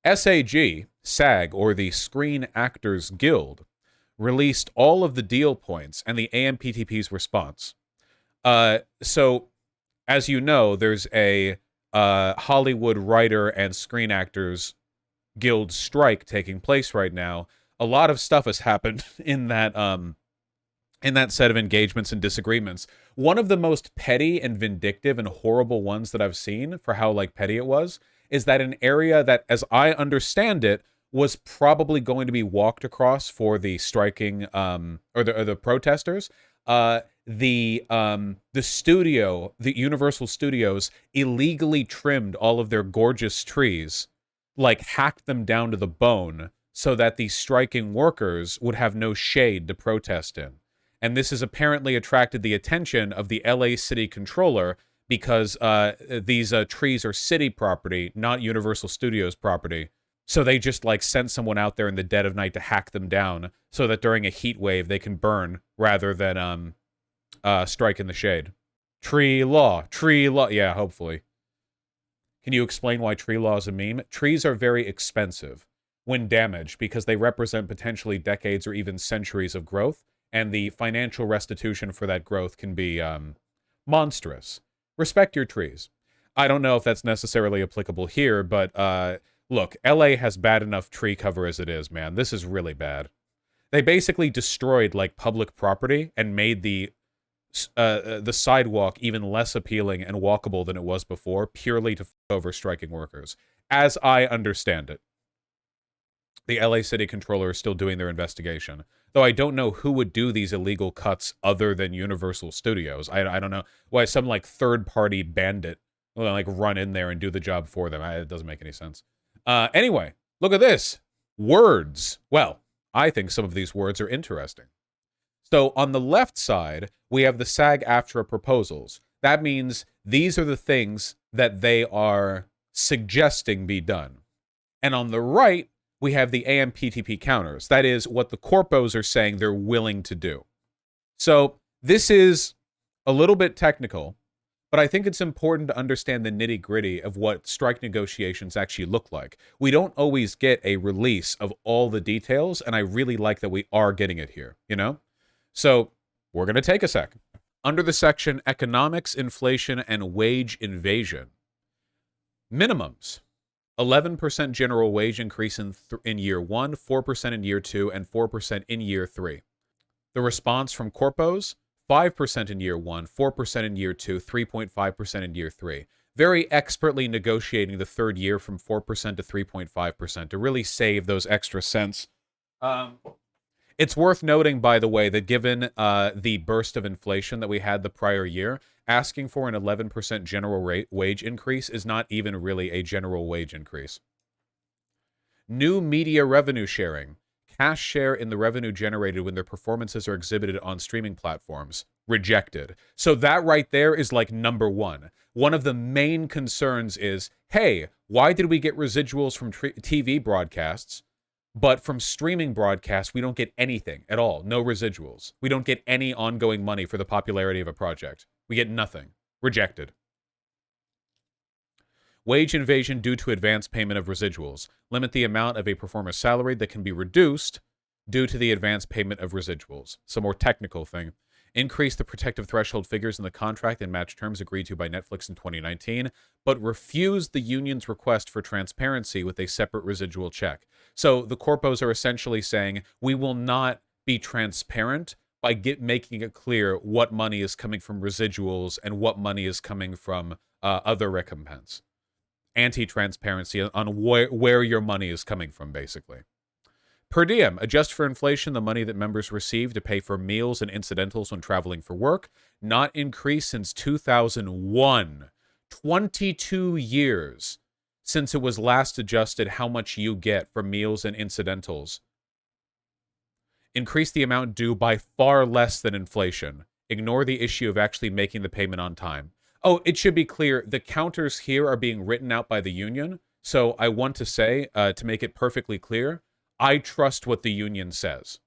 SAG, or the Screen Actors Guild, released all of the deal points and the AMPTP's response. So, as you know, there's a Hollywood Writer and Screen Actors Guild strike taking place right now. A lot of stuff has happened in that set of engagements and disagreements. One of the most petty and vindictive and horrible ones that I've seen for how like petty it was is that an area that, as I understand it, was probably going to be walked across for the striking or the protesters. The studio, the Universal Studios, illegally trimmed all of their gorgeous trees, like hacked them down to the bone, so that the striking workers would have no shade to protest in. And this has apparently attracted the attention of the LA City Controller because these trees are city property, not Universal Studios property. So they just like sent someone out there in the dead of night to hack them down so that during a heat wave they can burn rather than strike in the shade. Tree law. Yeah, hopefully. Can you explain why tree law is a meme? Trees are very expensive when damaged because they represent potentially decades or even centuries of growth, and the financial restitution for that growth can be monstrous. Respect your trees. I don't know if that's necessarily applicable here, but look, LA has bad enough tree cover as it is, man. This is really bad. They basically destroyed like public property and made the sidewalk even less appealing and walkable than it was before, purely to over striking workers, as I understand it. The LA City Controller is still doing their investigation, though I don't know who would do these illegal cuts other than Universal Studios. I don't know why some like third-party bandit will like run in there and do the job for them. It doesn't make any sense. Anyway, look at this. Words. Well, I think some of these words are interesting. So on the left side, we have the SAG-AFTRA proposals. That means these are the things that they are suggesting be done. And on the right, we have the AMPTP counters. That is what the corpos are saying they're willing to do. So this is a little bit technical, but I think it's important to understand the nitty-gritty of what strike negotiations actually look like. We don't always get a release of all the details, and I really like that we are getting it here, you know? So we're going to take a sec. Under the section Economics, Inflation, and Wage Invasion, minimums. 11% general wage increase in year 1, 4% in year 2, and 4% in year 3. The response from corpos, 5% in year 1, 4% in year 2, 3.5% in year 3. Very expertly negotiating the third year from 4% to 3.5% to really save those extra cents. It's worth noting, by the way, that given the burst of inflation that we had the prior year, asking for an 11% general wage increase is not even really a general wage increase. New media revenue sharing. Cash share in the revenue generated when their performances are exhibited on streaming platforms. Rejected. So that right there is like number one. One of the main concerns is, hey, why did we get residuals from TV broadcasts, but from streaming broadcasts, we don't get anything at all. No residuals. We don't get any ongoing money for the popularity of a project. We get nothing. Rejected. Wage invasion due to advance payment of residuals. Limit the amount of a performer's salary that can be reduced due to the advance payment of residuals. Some more technical thing. Increase the protective threshold figures in the contract and match terms agreed to by Netflix in 2019, but refuse the union's request for transparency with a separate residual check. So the corpos are essentially saying, we will not be transparent by making it clear what money is coming from residuals and what money is coming from other recompense. Anti-transparency on where your money is coming from, basically. Per diem, adjust for inflation the money that members receive to pay for meals and incidentals when traveling for work. Not increased since 2001. 22 years since it was last adjusted how much you get for meals and incidentals. Increase the amount due by far less than inflation. Ignore the issue of actually making the payment on time. Oh, it should be clear, the counters here are being written out by the union, so I want to say, to make it perfectly clear, I trust what the union says.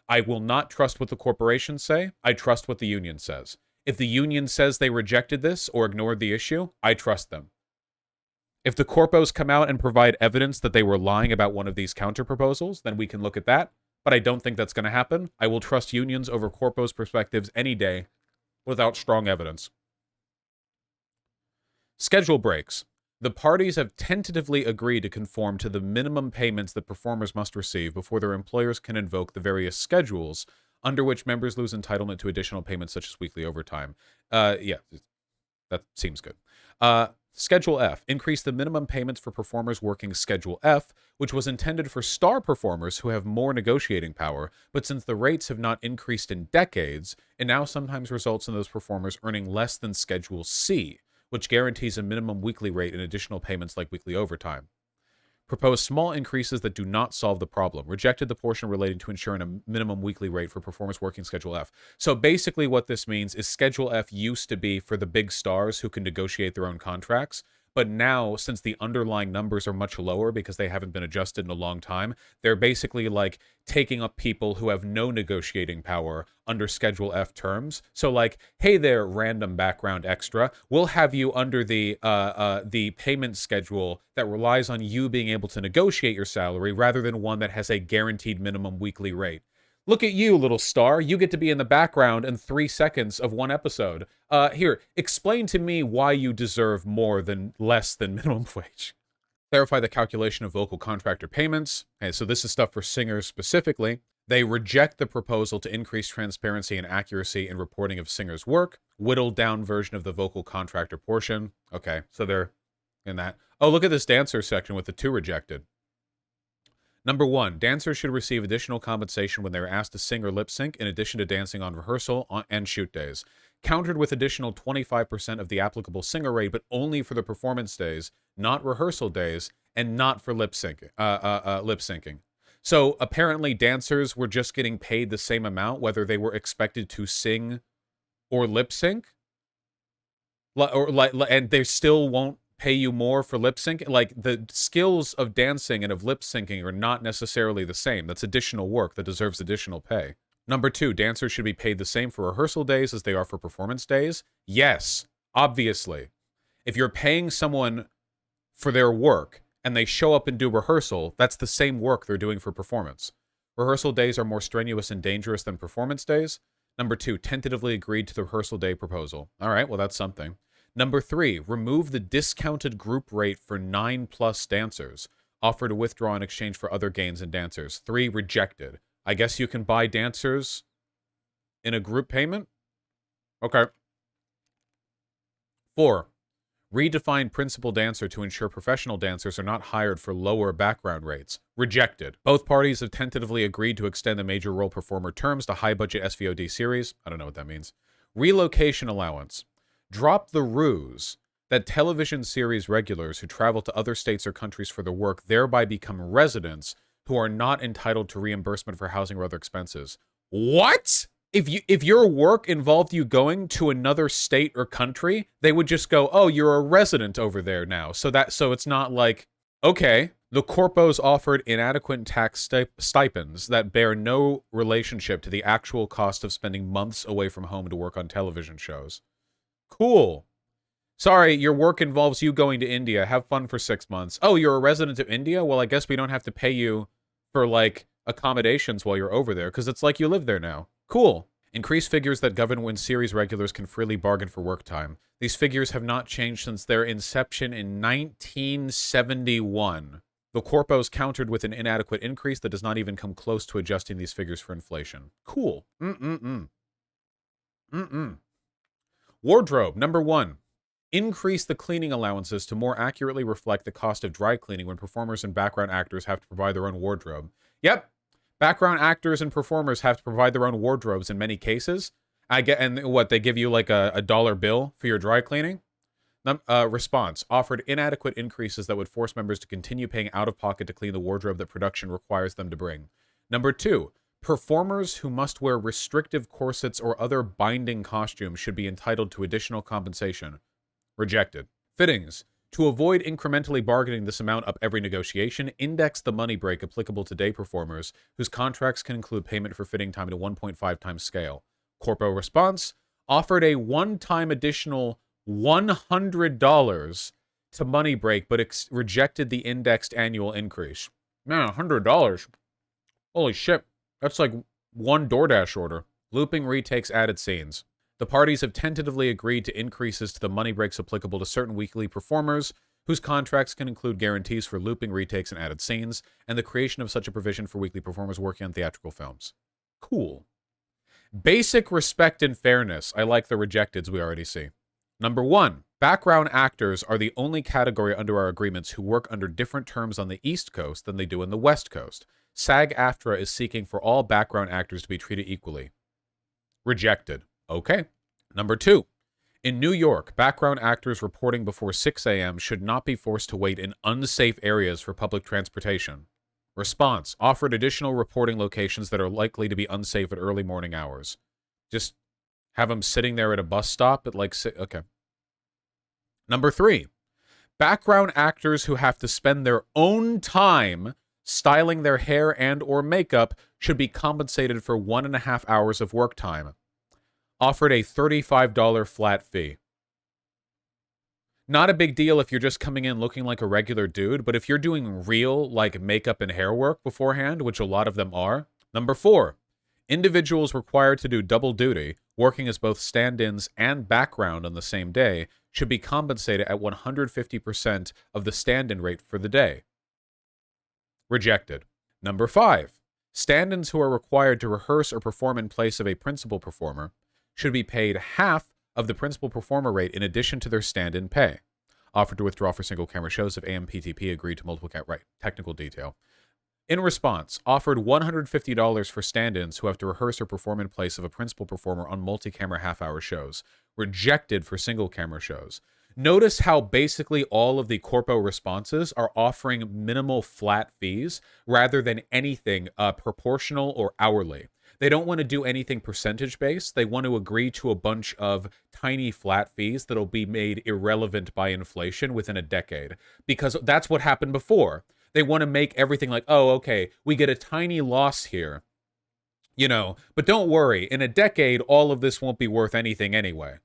I will not trust what the corporations say. I trust what the union says. If the union says they rejected this or ignored the issue, I trust them. If the corpos come out and provide evidence that they were lying about one of these counter proposals, then we can look at that. But I don't think that's going to happen. I will trust unions over corpos' perspectives any day without strong evidence. Schedule breaks. The parties have tentatively agreed to conform to the minimum payments that performers must receive before their employers can invoke the various schedules under which members lose entitlement to additional payments such as weekly overtime. Yeah, that seems good. Schedule F. Increase the minimum payments for performers working Schedule F, which was intended for star performers who have more negotiating power, but since the rates have not increased in decades, it now sometimes results in those performers earning less than Schedule C, which guarantees a minimum weekly rate and additional payments like weekly overtime. Proposed small increases that do not solve the problem. Rejected the portion relating to ensuring a minimum weekly rate for performers working Schedule F. So basically what this means is Schedule F used to be for the big stars who can negotiate their own contracts. But now, since the underlying numbers are much lower because they haven't been adjusted in a long time, they're basically like taking up people who have no negotiating power under Schedule F terms. So like, hey there, random background extra, we'll have you under the payment schedule that relies on you being able to negotiate your salary rather than one that has a guaranteed minimum weekly rate. Look at you, little star. You get to be in the background in 3 seconds of one episode. Here, explain to me why you deserve less than minimum wage. Clarify the calculation of vocal contractor payments. Okay, so this is stuff for singers specifically. They reject the proposal to increase transparency and accuracy in reporting of singers' work. Whittled down version of the vocal contractor portion. Okay, so they're in that. Oh, look at this dancer section with the 2 rejected. Number 1, dancers should receive additional compensation when they are asked to sing or lip sync in addition to dancing on rehearsal and shoot days. Countered with additional 25% of the applicable singer rate, but only for the performance days, not rehearsal days, and not for lip syncing. So apparently dancers were just getting paid the same amount whether they were expected to sing or lip sync, and they still won't pay you more for lip sync. Like, the skills of dancing and of lip syncing are not necessarily the same. That's additional work that deserves additional pay. Number 2, dancers should be paid the same for rehearsal days as they are for performance days. Yes, obviously. If you're paying someone for their work and they show up and do rehearsal, that's the same work they're doing for performance. Rehearsal days are more strenuous and dangerous than performance days. Number 2, tentatively agreed to the rehearsal day proposal. All right, well, that's something. Number 3, remove the discounted group rate for 9+ dancers. Offer to withdraw in exchange for other gains in dancers. 3, rejected. I guess you can buy dancers in a group payment? Okay. 4, redefine principal dancer to ensure professional dancers are not hired for lower background rates. Rejected. Both parties have tentatively agreed to extend the major role performer terms to high-budget SVOD series. I don't know what that means. Relocation allowance. Drop the ruse that television series regulars who travel to other states or countries for their work thereby become residents who are not entitled to reimbursement for housing or other expenses. What? If your work involved you going to another state or country, they would just go, "Oh, you're a resident over there now." So it's not like, okay, the corpos offered inadequate tax stipends that bear no relationship to the actual cost of spending months away from home to work on television shows. Cool. Sorry, your work involves you going to India. Have fun for 6 months. Oh, you're a resident of India? Well, I guess we don't have to pay you for, like, accommodations while you're over there, because it's like you live there now. Cool. Increase figures that govern when series regulars can freely bargain for work time. These figures have not changed since their inception in 1971. The corpos countered with an inadequate increase that does not even come close to adjusting these figures for inflation. Cool. Wardrobe. Number 1. Increase the cleaning allowances to more accurately reflect the cost of dry cleaning when performers and background actors have to provide their own wardrobe. Yep. Background actors and performers have to provide their own wardrobes in many cases. And what, they give you like a dollar bill for your dry cleaning? Response. Offered inadequate increases that would force members to continue paying out of pocket to clean the wardrobe that production requires them to bring. Number 2. Performers who must wear restrictive corsets or other binding costumes should be entitled to additional compensation. Rejected. Fittings. To avoid incrementally bargaining this amount up every negotiation, index the money break applicable to day performers whose contracts can include payment for fitting time at a 1.5 times scale. Corpo response. Offered a one-time additional $100 to money break, but rejected the indexed annual increase. Man, $100. Holy shit. That's like one DoorDash order. Looping retakes added scenes. The parties have tentatively agreed to increases to the money breaks applicable to certain weekly performers, whose contracts can include guarantees for looping retakes and added scenes, and the creation of such a provision for weekly performers working on theatrical films. Cool. Basic respect and fairness. I like the rejecteds we already see. Number 1, background actors are the only category under our agreements who work under different terms on the East Coast than they do on the West Coast. SAG-AFTRA is seeking for all background actors to be treated equally. Rejected. Okay. Number 2, in New York, background actors reporting before 6 a.m. should not be forced to wait in unsafe areas for public transportation. Response, offered additional reporting locations that are likely to be unsafe at early morning hours. Just have them sitting there at a bus stop at like, okay. Number 3, background actors who have to spend their own time styling their hair and or makeup should be compensated for 1.5 hours of work time. Offered a $35 flat fee. Not a big deal if you're just coming in looking like a regular dude, but if you're doing real, like, makeup and hair work beforehand, which a lot of them are. Number 4, individuals required to do double duty, working as both stand-ins and background on the same day, should be compensated at 150% of the stand-in rate for the day. Rejected. Number 5, stand-ins who are required to rehearse or perform in place of a principal performer should be paid half of the principal performer rate in addition to their stand-in pay. Offered to withdraw for single camera shows if AMPTP agreed to multiple right, technical detail. In response, offered $150 for stand-ins who have to rehearse or perform in place of a principal performer on multi-camera half-hour shows. Rejected for single camera shows. Notice how basically all of the corpo responses are offering minimal flat fees rather than anything proportional or hourly. They don't want to do anything percentage-based. They want to agree to a bunch of tiny flat fees that'll be made irrelevant by inflation within a decade. Because that's what happened before. They want to make everything like, oh, okay, we get a tiny loss here. You know, but don't worry. In a decade, all of this won't be worth anything anyway.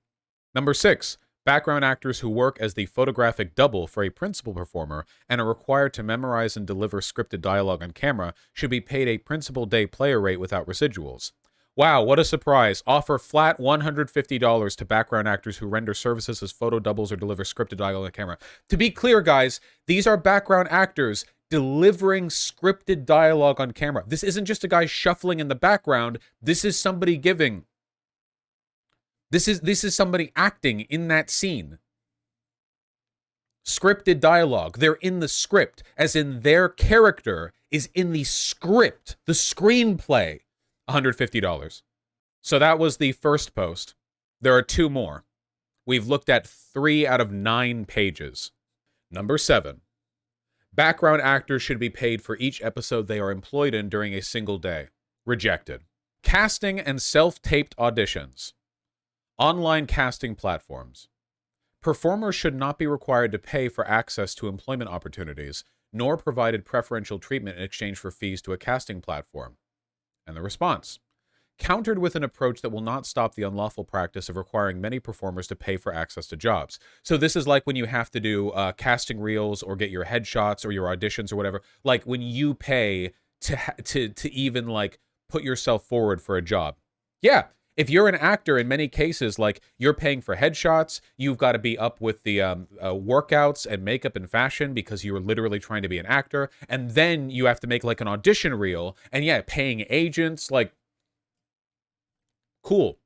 Number 6, background actors who work as the photographic double for a principal performer and are required to memorize and deliver scripted dialogue on camera should be paid a principal day player rate without residuals. Wow, what a surprise. Offer flat $150 to background actors who render services as photo doubles or deliver scripted dialogue on camera. To be clear, guys, these are background actors delivering scripted dialogue on camera. This isn't just a guy shuffling in the background. This is somebody giving... This is somebody acting in that scene. Scripted dialogue. They're in the script, as in their character is in the script, the screenplay. $150. So that was the first post. There are 2 more. We've looked at 3 out of 9 pages. Number 7. Background actors should be paid for each episode they are employed in during a single day. Rejected. Casting and self-taped auditions. Online casting platforms. Performers should not be required to pay for access to employment opportunities, nor provided preferential treatment in exchange for fees to a casting platform. And the response. Countered with an approach that will not stop the unlawful practice of requiring many performers to pay for access to jobs. So this is like when you have to do casting reels or get your headshots or your auditions or whatever. Like when you pay to even like put yourself forward for a job. Yeah. If you're an actor, in many cases, like, you're paying for headshots, you've got to be up with the workouts and makeup and fashion because you're literally trying to be an actor, and then you have to make, like, an audition reel, and yeah, paying agents, like, cool.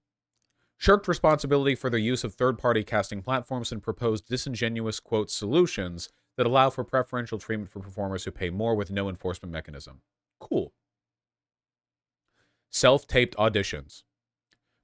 Shirked responsibility for their use of third-party casting platforms and proposed disingenuous, quote, solutions that allow for preferential treatment for performers who pay more with no enforcement mechanism. Cool. Self-taped auditions.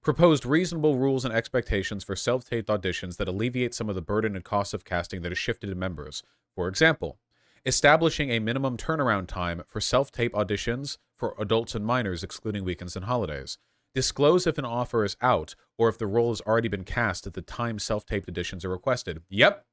Proposed reasonable rules and expectations for self-taped auditions that alleviate some of the burden and cost of casting that is shifted to members. For example, establishing a minimum turnaround time for self-tape auditions for adults and minors excluding weekends and holidays. Disclose if an offer is out or if the role has already been cast at the time self-taped auditions are requested. Yep.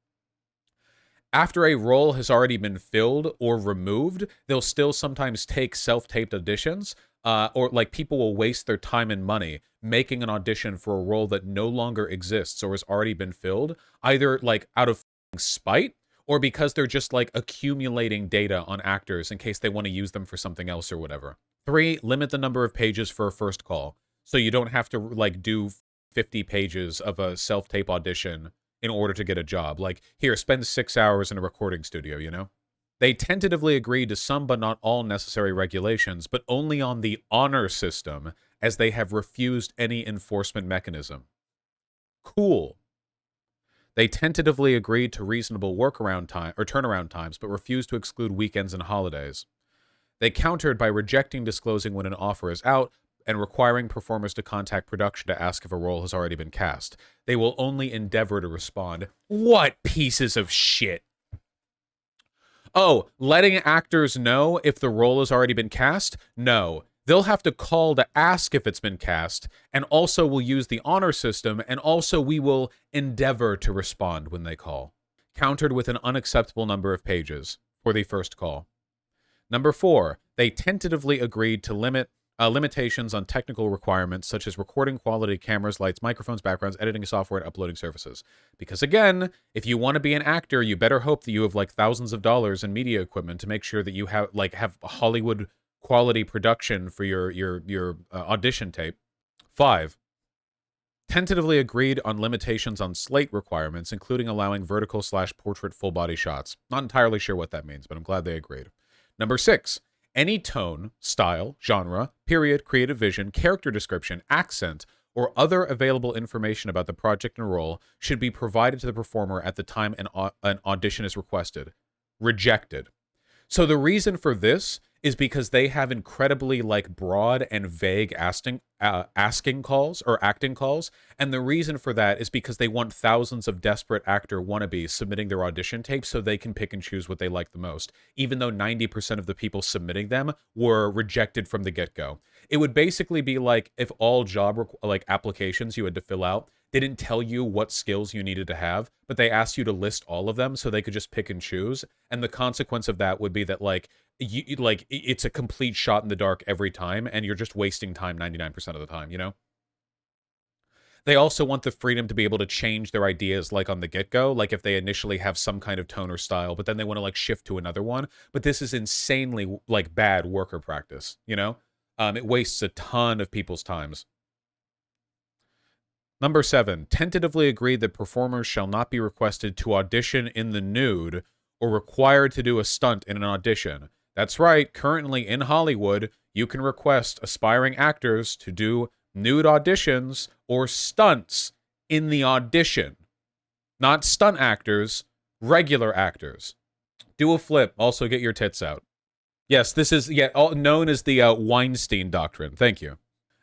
After a role has already been filled or removed, they'll still sometimes take self-taped auditions, or like people will waste their time and money making an audition for a role that no longer exists or has already been filled, either like out of spite or because they're just like accumulating data on actors in case they want to use them for something else or whatever. 3, limit the number of pages for a first call, so you don't have to like do 50 pages of a self-tape audition in order to get a job. Like, here, spend 6 hours in a recording studio, you know? They tentatively agreed to some but not all necessary regulations, but only on the honor system, as they have refused any enforcement mechanism. Cool. They tentatively agreed to reasonable workaround time or turnaround times, but refused to exclude weekends and holidays. They countered by rejecting disclosing when an offer is out and requiring performers to contact production to ask if a role has already been cast. They will only endeavor to respond. What pieces of shit? Oh, letting actors know if the role has already been cast? No. They'll have to call to ask if it's been cast, and also we'll use the honor system, and also we will endeavor to respond when they call. Countered with an unacceptable number of pages for the first call. Number 4, they tentatively agreed to limitations on technical requirements such as recording quality, cameras, lights, microphones, backgrounds, editing software, and uploading services. Because again, if you want to be an actor, you better hope that you have like thousands of dollars in media equipment to make sure that you have Hollywood quality production for your audition tape. 5, tentatively agreed on limitations on slate requirements, including allowing vertical/portrait full body shots. Not entirely sure what that means, but I'm glad they agreed. Number 6, any tone, style, genre, period, creative vision, character description, accent, or other available information about the project and role should be provided to the performer at the time an audition is requested. Rejected. So the reason for this is because they have incredibly like broad and vague asking calls or acting calls, and the reason for that is because they want thousands of desperate actor wannabes submitting their audition tapes so they can pick and choose what they like the most, even though 90% of the people submitting them were rejected from the get-go. It would basically be like if all job applications you had to fill out didn't tell you what skills you needed to have, but they asked you to list all of them so they could just pick and choose. And the consequence of that would be that it's a complete shot in the dark every time, and you're just wasting time 99% of the time, you know? They also want the freedom to be able to change their ideas like on the get-go, like if they initially have some kind of tone or style, but then they want to like shift to another one. But this is insanely like bad worker practice, you know? It wastes a ton of people's times. Number 7, tentatively agreed that performers shall not be requested to audition in the nude or required to do a stunt in an audition. That's right, currently in Hollywood, you can request aspiring actors to do nude auditions or stunts in the audition. Not stunt actors, regular actors. Do a flip, also get your tits out. Yes, this is known as the Weinstein Doctrine. Thank you.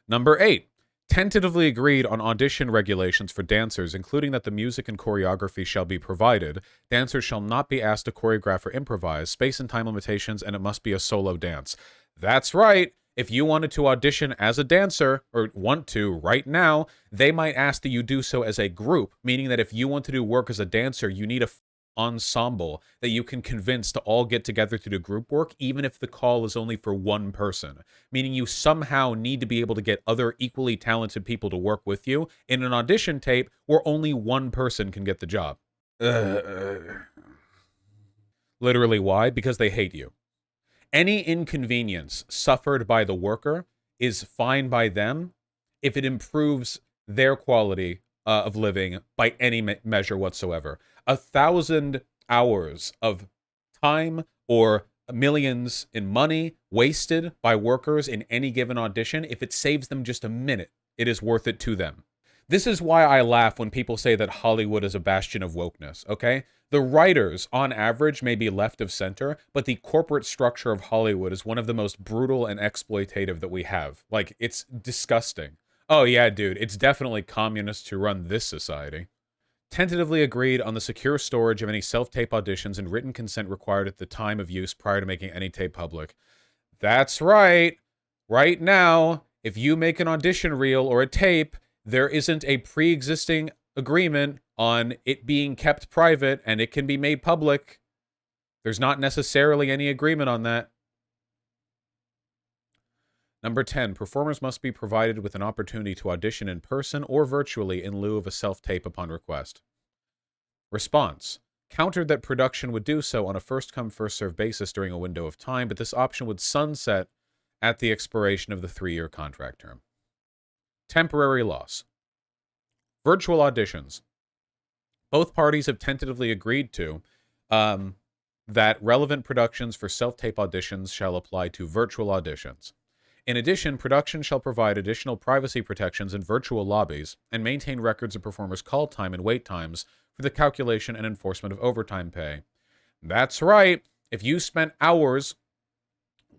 Number 8, tentatively agreed on audition regulations for dancers, including that the music and choreography shall be provided. Dancers shall not be asked to choreograph or improvise, space and time limitations, and it must be a solo dance. That's right. If you wanted to audition as a dancer, or want to right now, they might ask that you do so as a group, meaning that if you want to do work as a dancer, you need a ensemble that you can convince to all get together to do group work, even if the call is only for one person, meaning you somehow need to be able to get other equally talented people to work with you in an audition tape where only one person can get the job. Literally, why? Because they hate you. Any inconvenience suffered by the worker is fine by them if it improves their quality of living by any measure whatsoever. 1,000 hours of time or millions in money wasted by workers in any given audition, if it saves them just a minute, it is worth it to them. This is why I laugh when people say that Hollywood is a bastion of wokeness, okay? The writers, on average, may be left of center, but the corporate structure of Hollywood is one of the most brutal and exploitative that we have. Like, it's disgusting. Oh yeah, dude, it's definitely communists who run this society. Tentatively agreed on the secure storage of any self-tape auditions and written consent required at the time of use prior to making any tape public. That's right. Right now, if you make an audition reel or a tape, there isn't a pre-existing agreement on it being kept private and it can be made public. There's not necessarily any agreement on that. Number 10, performers must be provided with an opportunity to audition in person or virtually in lieu of a self-tape upon request. Response. countered that production would do so on a first-come, first-served basis during a window of time, but this option would sunset at the expiration of the 3-year contract term. Temporary loss. Virtual auditions. Both parties have tentatively agreed to that relevant productions for self-tape auditions shall apply to virtual auditions. In addition, production shall provide additional privacy protections in virtual lobbies and maintain records of performers' call time and wait times for the calculation and enforcement of overtime pay. That's right. If you spent hours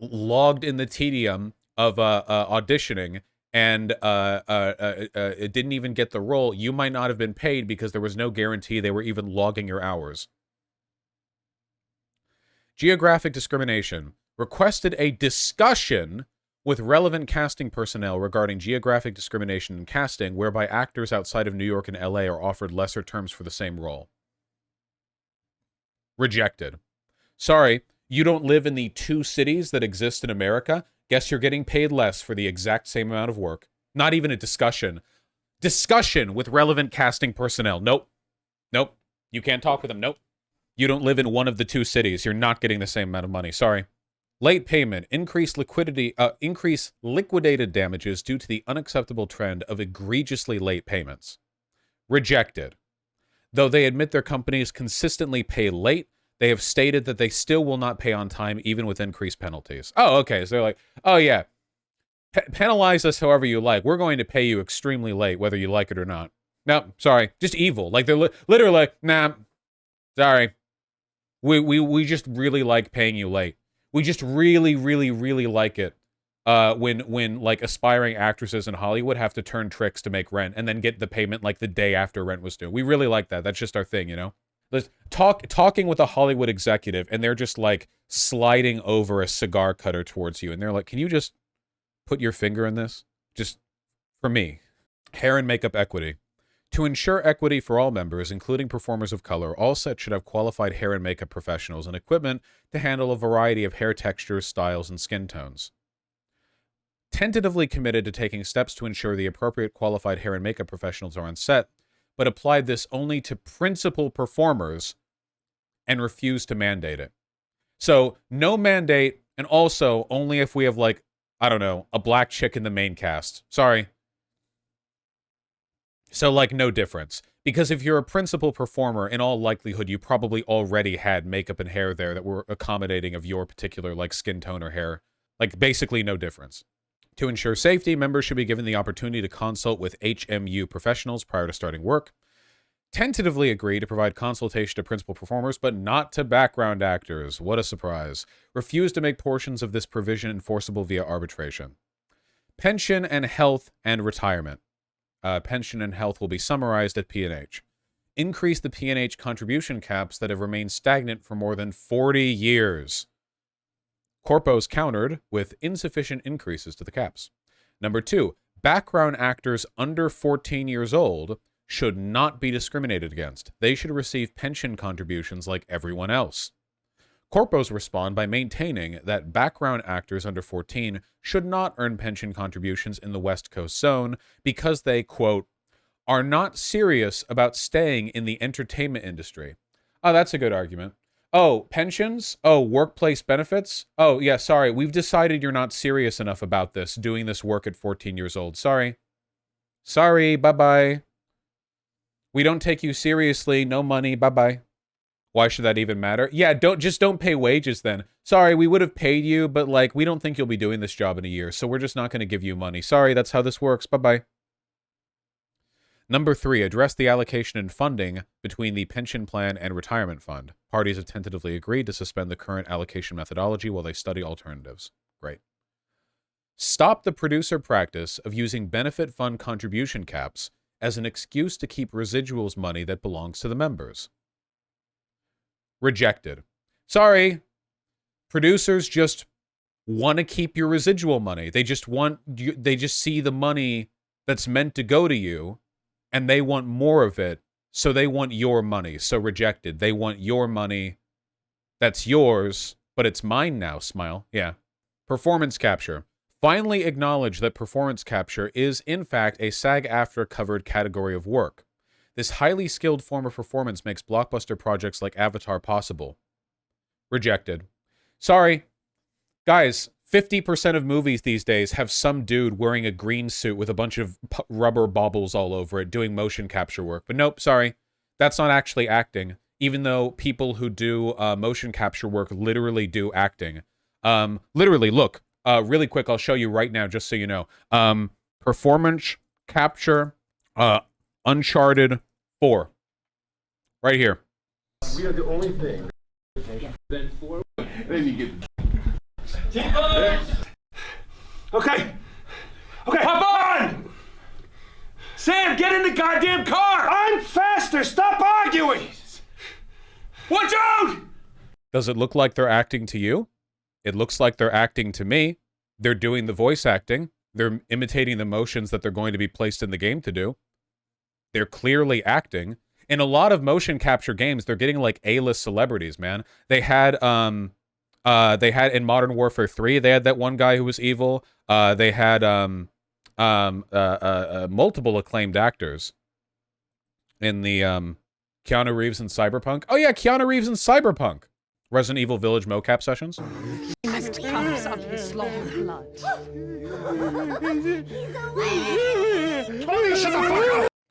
logged in the tedium of auditioning and it didn't even get the role, you might not have been paid because there was no guarantee they were even logging your hours. Geographic discrimination. Requested a discussion with relevant casting personnel regarding geographic discrimination in casting, whereby actors outside of New York and LA are offered lesser terms for the same role. Rejected. Sorry, you don't live in the 2 cities that exist in America? Guess you're getting paid less for the exact same amount of work. Not even a discussion. Discussion with relevant casting personnel. Nope. Nope. You can't talk with them. Nope. You don't live in one of the 2 cities. You're not getting the same amount of money. Sorry. Late payment. Increased liquidated damages due to the unacceptable trend of egregiously late payments. Rejected. Though they admit their companies consistently pay late, they have stated that they still will not pay on time, even with increased penalties. Oh, okay. So they're like, oh, yeah. Penalize us however you like. We're going to pay you extremely late, whether you like it or not. No, sorry. Just evil. Like, they're literally like, nah, sorry. We just really like paying you late. We just really, really, really like it when like aspiring actresses in Hollywood have to turn tricks to make rent and then get the payment like the day after rent was due. We really like that. That's just our thing, you know? Talking with a Hollywood executive and they're just like sliding over a cigar cutter towards you and they're like, can you just put your finger in this? Just for me. Hair and makeup equity. To ensure equity for all members, including performers of color, all sets should have qualified hair and makeup professionals and equipment to handle a variety of hair textures, styles, and skin tones. Tentatively committed to taking steps to ensure the appropriate qualified hair and makeup professionals are on set, but applied this only to principal performers and refused to mandate it. So, no mandate, and also only if we have, like, I don't know, a black chick in the main cast. Sorry. So, like, no difference. Because if you're a principal performer, in all likelihood, you probably already had makeup and hair there that were accommodating of your particular, like, skin tone or hair. Like, basically no difference. To ensure safety, members should be given the opportunity to consult with HMU professionals prior to starting work. Tentatively agree to provide consultation to principal performers, but not to background actors. What a surprise. Refuse to make portions of this provision enforceable via arbitration. Pension and health and retirement. Pension and health will be summarized at P&H. Increase the P&H contribution caps that have remained stagnant for more than 40 years. Corpos countered with insufficient increases to the caps. Number 2, background actors under 14 years old should not be discriminated against. They should receive pension contributions like everyone else. Corpos respond by maintaining that background actors under 14 should not earn pension contributions in the West Coast zone because they, quote, are not serious about staying in the entertainment industry. Oh, that's a good argument. Oh, pensions? Oh, workplace benefits? Oh, yeah, sorry. We've decided you're not serious enough about this, doing this work at 14 years old. Sorry. Sorry, bye-bye. We don't take you seriously. No money. Bye-bye. Why should that even matter? Yeah, don't pay wages then. Sorry, we would have paid you, but like we don't think you'll be doing this job in a year, so we're just not going to give you money. Sorry, that's how this works. Bye-bye. Number 3, address the allocation and funding between the pension plan and retirement fund. Parties have tentatively agreed to suspend the current allocation methodology while they study alternatives. Great. Stop the producer practice of using benefit fund contribution caps as an excuse to keep residuals money that belongs to the members. Rejected. Sorry. Producers just want to keep your residual money. They just see the money that's meant to go to you and they want more of it. So they want your money. So rejected. They want your money that's yours, but it's mine now, smile. Yeah. Performance capture. Finally acknowledge that performance capture is, in fact, a SAG-AFTRA covered category of work. This highly skilled form of performance makes blockbuster projects like Avatar possible. Rejected. Sorry. Guys, 50% of movies these days have some dude wearing a green suit with a bunch of rubber baubles all over it doing motion capture work. But nope, sorry. That's not actually acting. Even though people who do motion capture work literally do acting. Literally, look. Really quick, I'll show you right now, just so you know. Performance capture, Uncharted 4. Right here. We are the only thing. Then you get... Okay. Hop on! Sam, get in the goddamn car! I'm faster! Stop arguing! Watch out! Does it look like they're acting to you? It looks like they're acting to me. They're doing the voice acting. They're imitating the motions that they're going to be placed in the game to do. They're clearly acting. In a lot of motion capture games, they're getting like A-list celebrities, man. They had in Modern Warfare 3, they had that one guy who was evil. They had multiple acclaimed actors in the Keanu Reeves in Cyberpunk. Oh yeah, Keanu Reeves in Cyberpunk. Resident Evil Village mocap sessions. He must come some his long blood.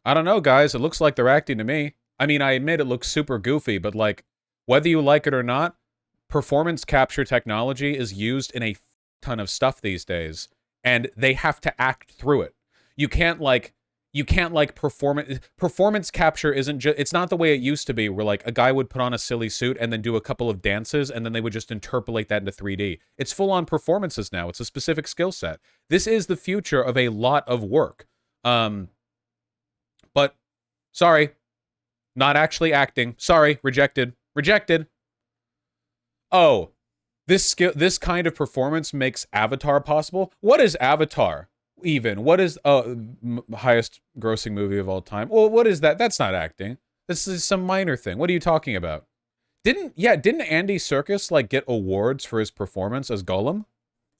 I don't know, guys. It looks like they're acting to me. I mean, I admit it looks super goofy, but like, whether you like it or not, performance capture technology is used in a ton of stuff these days, and they have to act through it. You can't performance capture isn't just, it's not the way it used to be where like a guy would put on a silly suit and then do a couple of dances and then they would just interpolate that into 3D. It's full on performances now. It's a specific skill set. This is the future of a lot of work. But sorry, not actually acting. Sorry, rejected. Oh, this kind of performance makes Avatar possible. What is Avatar? Even what is highest grossing movie of all time? Well, what is that? That's not acting. This is some minor thing. What are you talking about? Didn't Andy Serkis like get awards for his performance as Gollum?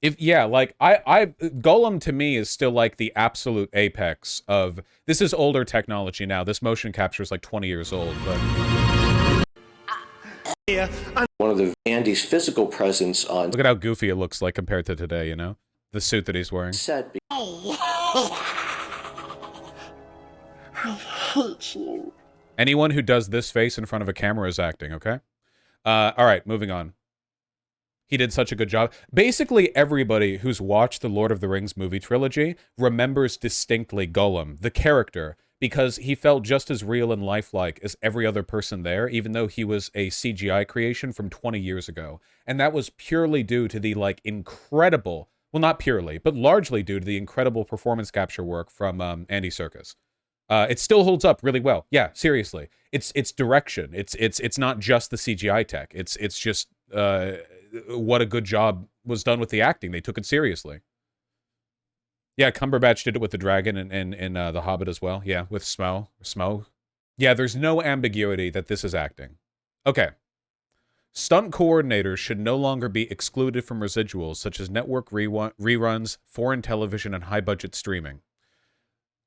Gollum to me is still like the absolute apex of, this is older technology now. This motion capture is like 20 years old, but one of the Andy's physical presence on look at how goofy it looks like compared to today, you know? The suit that he's wearing. Set. I hate you. Anyone who does this face in front of a camera is acting, okay? All right, moving on. He did such a good job. Basically, everybody who's watched the Lord of the Rings movie trilogy remembers distinctly Gollum, the character, because he felt just as real and lifelike as every other person there, even though he was a CGI creation from 20 years ago. And that was purely due to the, like, incredible... Well, not purely, but largely due to the incredible performance capture work from Andy Serkis. It still holds up really well. Yeah, seriously. It's direction. It's not just the CGI tech. It's just what a good job was done with the acting. They took it seriously. Yeah, Cumberbatch did it with the dragon in The Hobbit as well. Yeah, with Smough. Yeah, there's no ambiguity that this is acting. Okay. Stunt coordinators should no longer be excluded from residuals such as network reruns, foreign television, and high-budget streaming.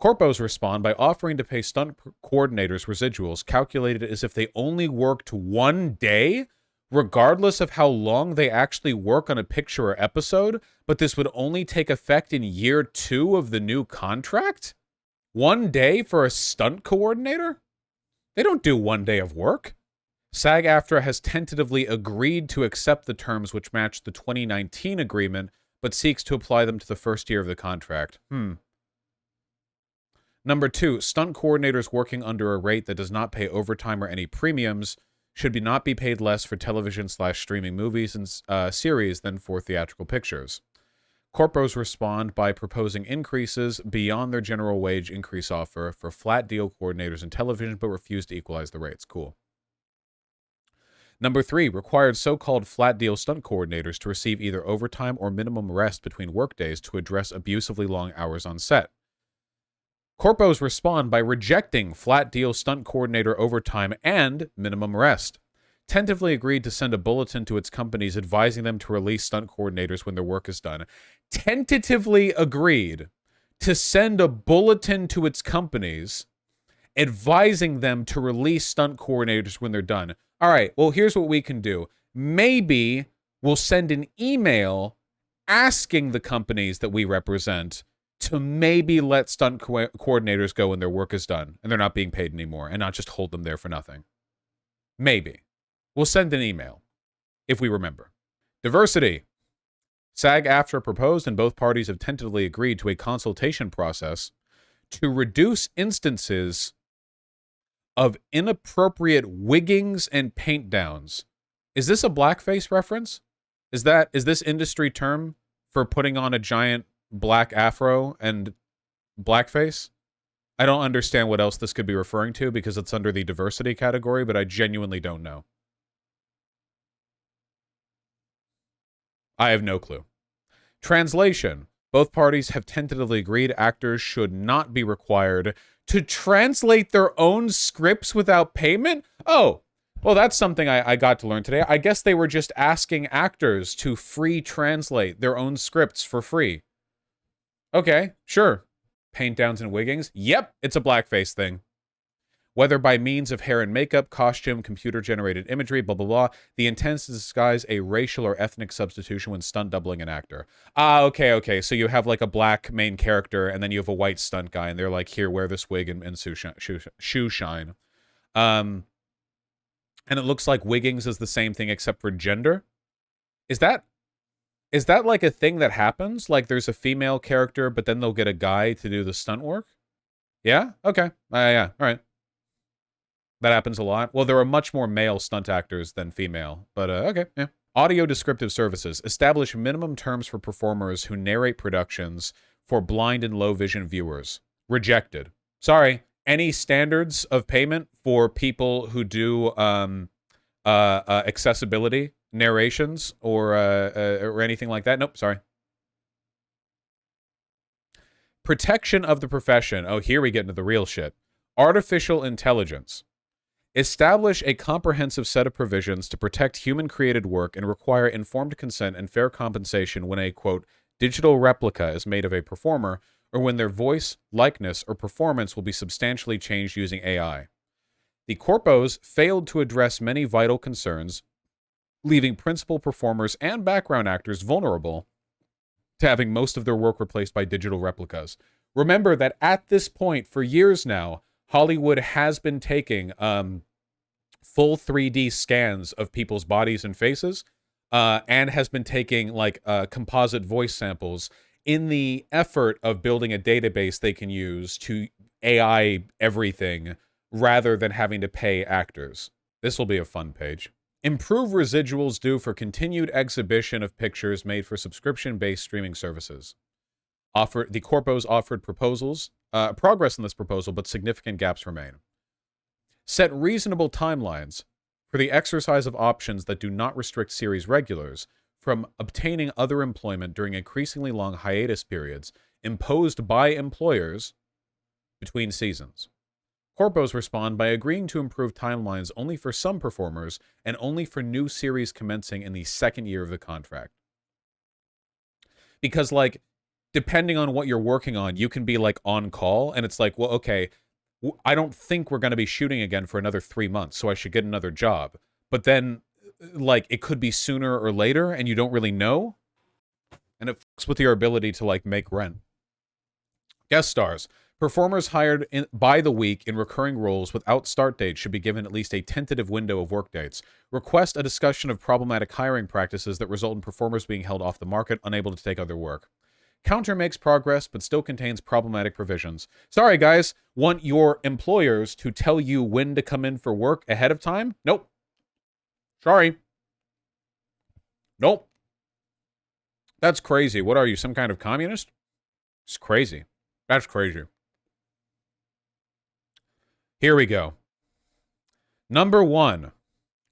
Corpos respond by offering to pay stunt coordinators residuals calculated as if they only worked 1 day, regardless of how long they actually work on a picture or episode, but this would only take effect in year 2 of the new contract? 1 day for a stunt coordinator? They don't do 1 day of work. SAG-AFTRA has tentatively agreed to accept the terms which match the 2019 agreement, but seeks to apply them to the first year of the contract. Number 2, stunt coordinators working under a rate that does not pay overtime or any premiums should not be paid less for television/streaming movies and series than for theatrical pictures. Corpos respond by proposing increases beyond their general wage increase offer for flat deal coordinators in television, but refuse to equalize the rates. Cool. Number 3, required so-called flat deal stunt coordinators to receive either overtime or minimum rest between workdays to address abusively long hours on set. Corpos respond by rejecting flat deal stunt coordinator overtime and minimum rest. Tentatively agreed to send a bulletin to its companies advising them to release stunt coordinators when their work is done. Tentatively agreed to send a bulletin to its companies advising them to release stunt coordinators when they're done. All right, well, here's what we can do. Maybe we'll send an email asking the companies that we represent to maybe let stunt coordinators go when their work is done and they're not being paid anymore, and not just hold them there for nothing. Maybe. We'll send an email, if we remember. Diversity. SAG-AFTRA proposed and both parties have tentatively agreed to a consultation process to reduce instances of inappropriate wiggings and paint downs. Is this a blackface reference? Is this industry term for putting on a giant black afro and blackface? I don't understand what else this could be referring to because it's under the diversity category, but I genuinely don't know. I have no clue. Translation. Both parties have tentatively agreed actors should not be required to translate their own scripts without payment? Oh, well, that's something I got to learn today. I guess they were just asking actors to free translate their own scripts for free. Okay, sure. Paint downs and wiggings? Yep, it's a blackface thing. Whether by means of hair and makeup, costume, computer-generated imagery, blah, blah, blah, the intent is to disguise a racial or ethnic substitution when stunt doubling an actor. Ah, okay. So you have like a black main character, and then you have a white stunt guy, and they're like, here, wear this wig and shoe shine. And it looks like wiggings is the same thing except for gender. Is that like a thing that happens? Like there's a female character, but then they'll get a guy to do the stunt work? Yeah? Okay. Yeah, all right. That happens a lot. Well, there are much more male stunt actors than female, but okay, yeah. Audio descriptive services. Establish minimum terms for performers who narrate productions for blind and low vision viewers. Rejected. Sorry. Any standards of payment for people who do accessibility narrations or anything like that? Nope, sorry. Protection of the profession. Oh, here we get into the real shit. Artificial intelligence. Establish a comprehensive set of provisions to protect human-created work and require informed consent and fair compensation when a, quote, digital replica is made of a performer, or when their voice, likeness, or performance will be substantially changed using AI. The corpos failed to address many vital concerns, leaving principal performers and background actors vulnerable to having most of their work replaced by digital replicas. Remember that at this point, for years now, Hollywood has been taking full 3D scans of people's bodies and faces, and has been taking like composite voice samples in the effort of building a database they can use to AI everything rather than having to pay actors. This will be a fun page. Improve residuals due for continued exhibition of pictures made for subscription-based streaming services. The corpos offered proposals, progress in this proposal, but significant gaps remain. Set reasonable timelines for the exercise of options that do not restrict series regulars from obtaining other employment during increasingly long hiatus periods imposed by employers between seasons. Corpos respond by agreeing to improve timelines only for some performers and only for new series commencing in the second year of the contract. Because, like, depending on what you're working on, you can be, like, on call, and it's like, well, okay, I don't think we're going to be shooting again for another 3 months, so I should get another job. But then, like, it could be sooner or later, and you don't really know. And it fucks with your ability to, like, make rent. Guest stars. Performers hired by the week in recurring roles without start dates should be given at least a tentative window of work dates. Request a discussion of problematic hiring practices that result in performers being held off the market, unable to take other work. Counter makes progress, but still contains problematic provisions. Sorry, guys. Want your employers to tell you when to come in for work ahead of time? Nope. Sorry. Nope. That's crazy. What are you, some kind of communist? It's crazy. That's crazy. Here we go. Number 1.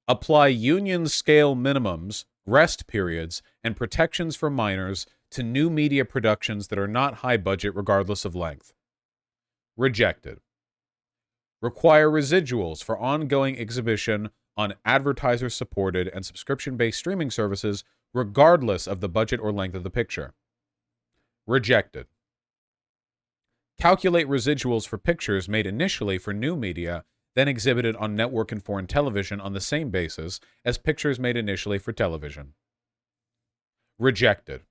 Apply union scale minimums, rest periods, and protections for minors to new media productions that are not high budget regardless of length. Rejected. Require residuals for ongoing exhibition on advertiser-supported and subscription-based streaming services regardless of the budget or length of the picture. Rejected. Calculate residuals for pictures made initially for new media, then exhibited on network and foreign television on the same basis as pictures made initially for television. Rejected.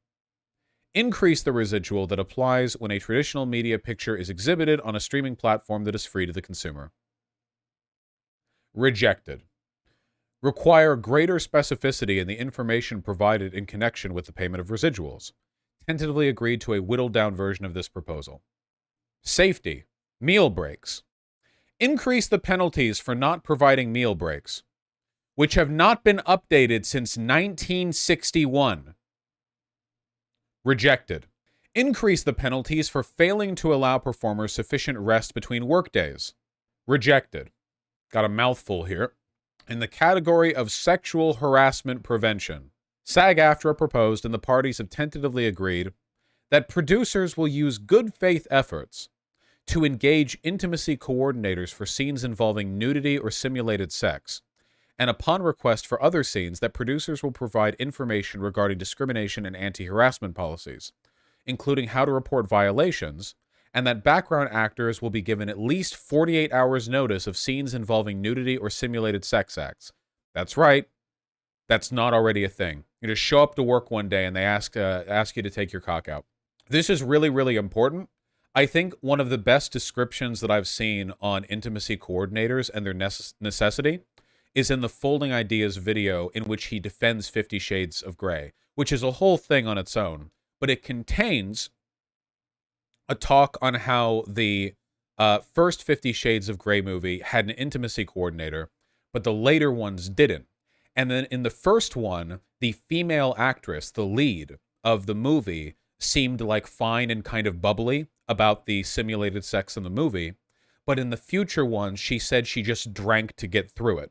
Increase the residual that applies when a traditional media picture is exhibited on a streaming platform that is free to the consumer. Rejected. Require greater specificity in the information provided in connection with the payment of residuals. Tentatively agreed to a whittled-down version of this proposal. Safety. Meal breaks. Increase the penalties for not providing meal breaks, which have not been updated since 1961. Rejected. Increase the penalties for failing to allow performers sufficient rest between workdays. Rejected. Got a mouthful here. In the category of sexual harassment prevention, SAG-AFTRA proposed and the parties have tentatively agreed that producers will use good faith efforts to engage intimacy coordinators for scenes involving nudity or simulated sex, and upon request for other scenes that producers will provide information regarding discrimination and anti-harassment policies, including how to report violations, and that background actors will be given at least 48 hours notice of scenes involving nudity or simulated sex acts. That's right. That's not already a thing. You just show up to work one day and they ask you to take your cock out. This is really, really important. I think one of the best descriptions that I've seen on intimacy coordinators and their necessity is in the Folding Ideas video in which he defends 50 Shades of Grey, which is a whole thing on its own, but it contains a talk on how the first 50 Shades of Grey movie had an intimacy coordinator, but the later ones didn't. And then in the first one, the female actress, the lead of the movie, seemed like fine and kind of bubbly about the simulated sex in the movie. But in the future ones, she said she just drank to get through it.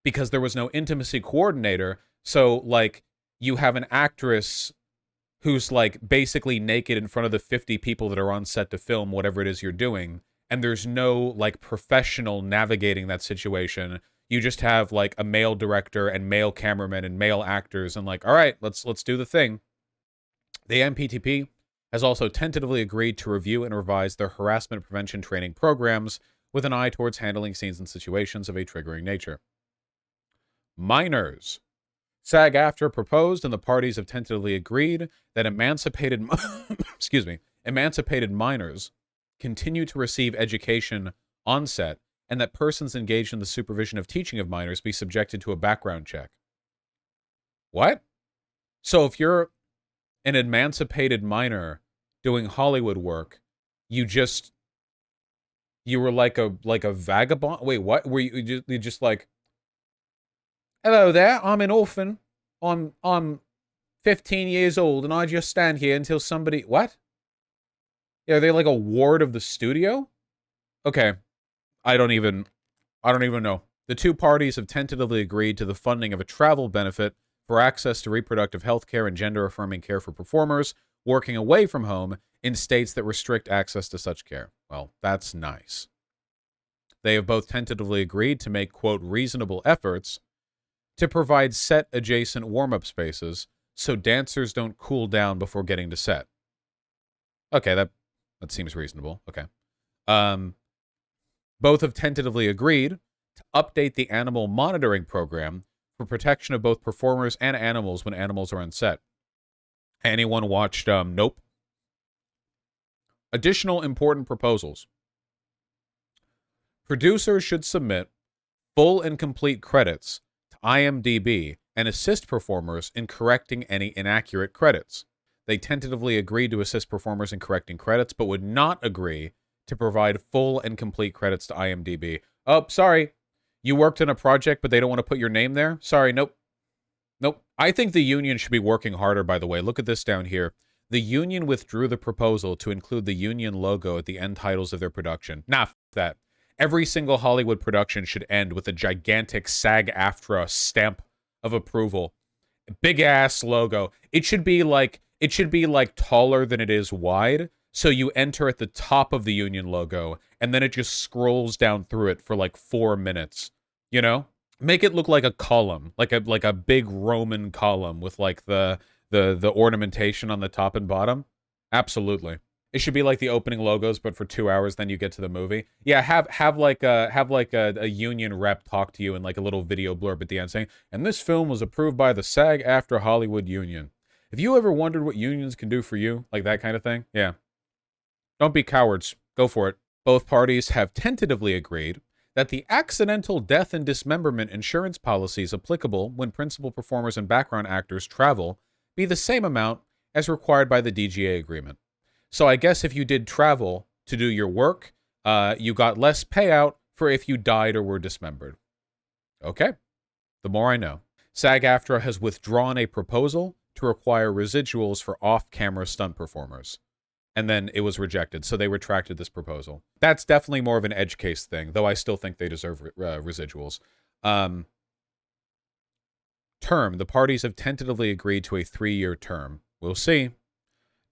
Because there was no intimacy coordinator. So, like, you have an actress who's, like, basically naked in front of the 50 people that are on set to film whatever it is you're doing. And there's no, like, professional navigating that situation. You just have, like, a male director and male cameramen and male actors and, like, all right, let's do the thing. The MPTP has also tentatively agreed to review and revise their harassment prevention training programs with an eye towards handling scenes and situations of a triggering nature. Minors. SAG-AFTRA proposed and the parties have tentatively agreed that emancipated minors continue to receive education on set and that persons engaged in the supervision of teaching of minors be subjected to a background check. What? So if you're an emancipated minor doing Hollywood work, you were like a vagabond? Wait, what? Were you just like, hello there, I'm an orphan. I'm 15 years old and I just stand here until somebody... What? Yeah, are they like a ward of the studio? Okay. I don't even know. The two parties have tentatively agreed to the funding of a travel benefit for access to reproductive health care and gender-affirming care for performers working away from home in states that restrict access to such care. Well, that's nice. They have both tentatively agreed to make, quote, reasonable efforts to provide set-adjacent warm-up spaces so dancers don't cool down before getting to set. Okay, that seems reasonable. Okay. Both have tentatively agreed to update the animal monitoring program for protection of both performers and animals when animals are on set. Anyone watched Nope? Additional important proposals. Producers should submit full and complete credits to IMDb and assist performers in correcting any inaccurate credits. They tentatively agreed to assist performers in correcting credits, but would not agree to provide full and complete credits to IMDb. Oh, sorry. You worked on a project, but they don't want to put your name there? Sorry, nope. Nope. I think the union should be working harder, by the way. Look at this down here. The union withdrew the proposal to include the union logo at the end titles of their production. Nah, f that. Every single Hollywood production should end with a gigantic SAG-AFTRA stamp of approval. Big-ass logo. It should be like taller than it is wide. So you enter at the top of the union logo, and then it just scrolls down through it for like 4 minutes. You know? Make it look like a column, like a big Roman column with like the ornamentation on the top and bottom. Absolutely. It should be like the opening logos, but for 2 hours, then you get to the movie. Yeah, have like a union rep talk to you in like a little video blurb at the end saying, "And this film was approved by the SAG-AFTRA Hollywood Union. Have you ever wondered what unions can do for you?" Like that kind of thing. Yeah. Don't be cowards. Go for it. Both parties have tentatively agreed that the accidental death and dismemberment insurance policies applicable when principal performers and background actors travel be the same amount as required by the DGA agreement. So I guess if you did travel to do your work, you got less payout for if you died or were dismembered. Okay. The more I know. SAG-AFTRA has withdrawn a proposal to require residuals for off-camera stunt performers. And then it was rejected, so they retracted this proposal. That's definitely more of an edge case thing, though I still think they deserve residuals. Term. The parties have tentatively agreed to a 3-year term. We'll see.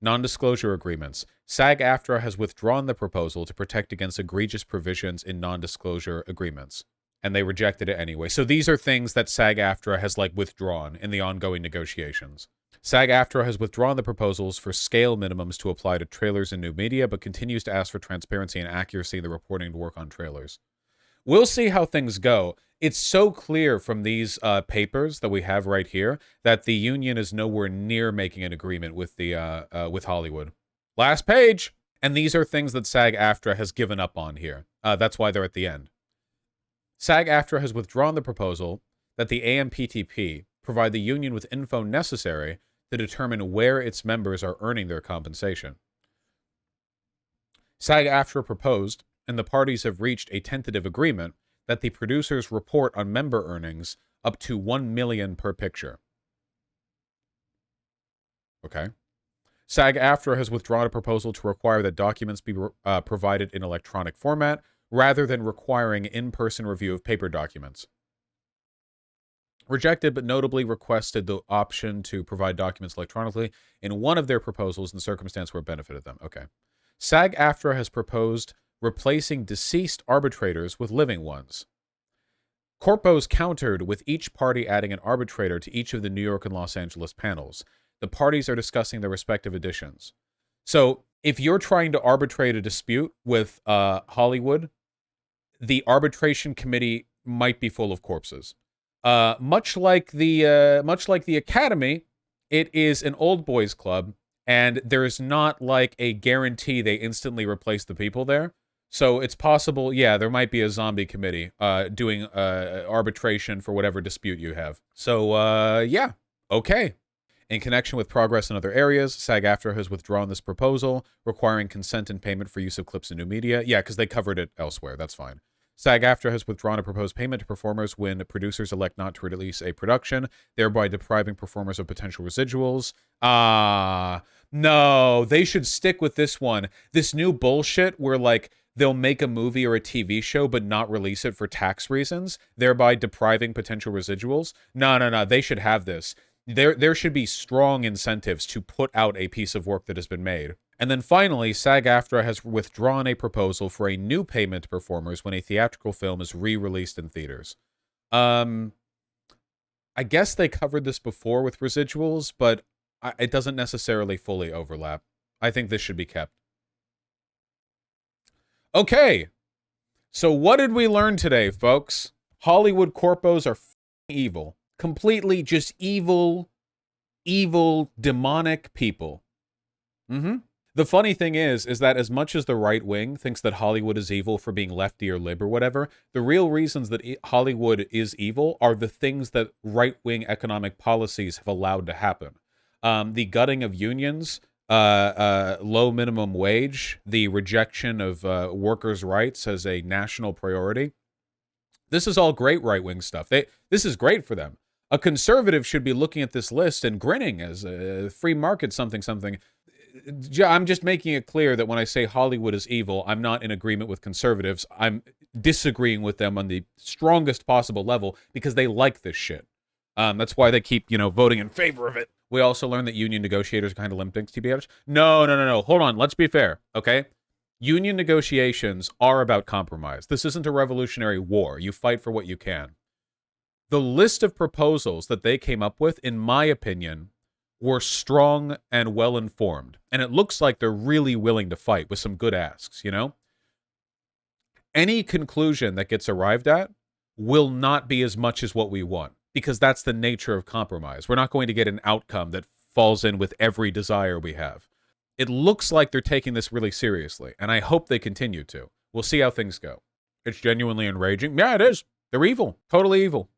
Non-disclosure agreements. SAG-AFTRA has withdrawn the proposal to protect against egregious provisions in non-disclosure agreements. And they rejected it anyway. So these are things that SAG-AFTRA has, like, withdrawn in the ongoing negotiations. SAG-AFTRA has withdrawn the proposals for scale minimums to apply to trailers and new media, but continues to ask for transparency and accuracy in the reporting to work on trailers. We'll see how things go. It's so clear from these papers that we have right here that the union is nowhere near making an agreement with the with Hollywood. Last page! And these are things that SAG-AFTRA has given up on here. That's why they're at the end. SAG-AFTRA has withdrawn the proposal that the AMPTP provide the union with info necessary to determine where its members are earning their compensation. SAG-AFTRA proposed, and the parties have reached a tentative agreement, that the producers report on member earnings up to $1 million per picture. Okay. SAG-AFTRA has withdrawn a proposal to require that documents be provided in electronic format, rather than requiring in-person review of paper documents. Rejected, but notably requested the option to provide documents electronically in one of their proposals in the circumstance where it benefited them. Okay. SAG-AFTRA has proposed replacing deceased arbitrators with living ones. Corpos countered with each party adding an arbitrator to each of the New York and Los Angeles panels. The parties are discussing their respective additions. So, if you're trying to arbitrate a dispute with Hollywood, the arbitration committee might be full of corpses. Much like the Academy, it is an old boys club, and there is not like a guarantee they instantly replace the people there. So it's possible, yeah, there might be a zombie committee doing arbitration for whatever dispute you have. So yeah, okay. In connection with progress in other areas, SAG-AFTRA has withdrawn this proposal, requiring consent and payment for use of clips in new media. Yeah, because they covered it elsewhere. That's fine. SAG-AFTRA has withdrawn a proposed payment to performers when producers elect not to release a production, thereby depriving performers of potential residuals. No, they should stick with this one. This new bullshit where, like, they'll make a movie or a TV show but not release it for tax reasons, thereby depriving potential residuals. No, they should have this. There should be strong incentives to put out a piece of work that has been made. And then finally, SAG-AFTRA has withdrawn a proposal for a new payment to performers when a theatrical film is re-released in theaters. I guess they covered this before with residuals, but it doesn't necessarily fully overlap. I think this should be kept. Okay, so what did we learn today, folks? Hollywood corpos are evil. Completely just evil, demonic people. The funny thing is that as much as the right wing thinks that Hollywood is evil for being lefty or lib or whatever, the real reasons that Hollywood is evil are the things that right-wing economic policies have allowed to happen. The gutting of unions, low minimum wage, the rejection of workers' rights as a national priority. This is all great right-wing stuff. This is great for them. A conservative should be looking at this list and grinning as a free market something. I'm just making it clear that when I say Hollywood is evil, I'm not in agreement with conservatives. I'm disagreeing with them on the strongest possible level because they like this shit. That's why they keep, voting in favor of it. We also learned that union negotiators are kind of limp dicks, TBH. No. Hold on. Let's be fair, okay? Union negotiations are about compromise. This isn't a revolutionary war. You fight for what you can. The list of proposals that they came up with, in my opinion, were strong and well-informed. And it looks like they're really willing to fight with some good asks, you know? Any conclusion that gets arrived at will not be as much as what we want, because that's the nature of compromise. We're not going to get an outcome that falls in with every desire we have. It looks like they're taking this really seriously, and I hope they continue to. We'll see how things go. It's genuinely enraging. Yeah, it is. They're evil. Totally evil.